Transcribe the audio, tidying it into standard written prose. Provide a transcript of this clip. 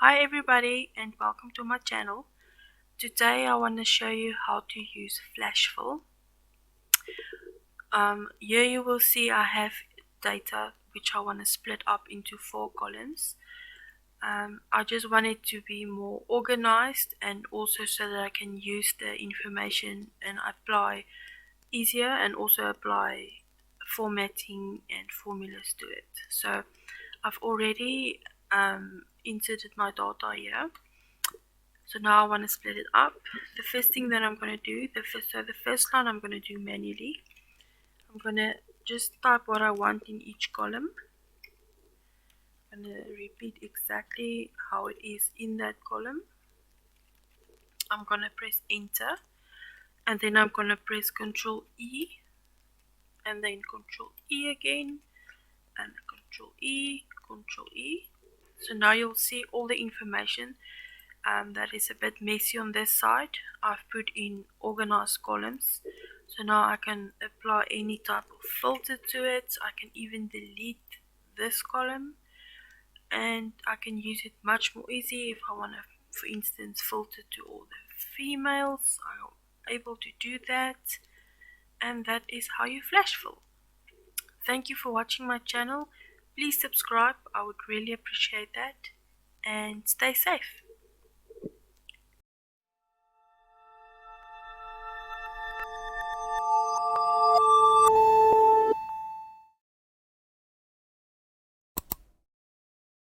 Hi everybody and welcome to my channel. Today I want to show you how to use Flashfill. Here you will see I have data which I want to split up into 4 columns. I just want it to be more organized and also so that I can use the information and apply easier and also apply formatting and formulas to it. So I've already inserted my data here. So now I want to split it up. The first thing that I'm going to do, the first line I'm going to do manually. I'm going to just type what I want in each column. I'm going to repeat exactly how it is in that column. I'm going to press enter and then I'm going to press Ctrl E and then Ctrl E again and Ctrl E, Ctrl E. So now you'll see all the information. That is a bit messy on this side. I've put in organized columns, so now I can apply any type of filter to it. I can even delete this column and I can use it much more easy if I want to, for instance, filter to all the females. I'm able to do that, and that is how you Flashfill. Thank you for watching my channel. Please subscribe, I would really appreciate that, and stay safe.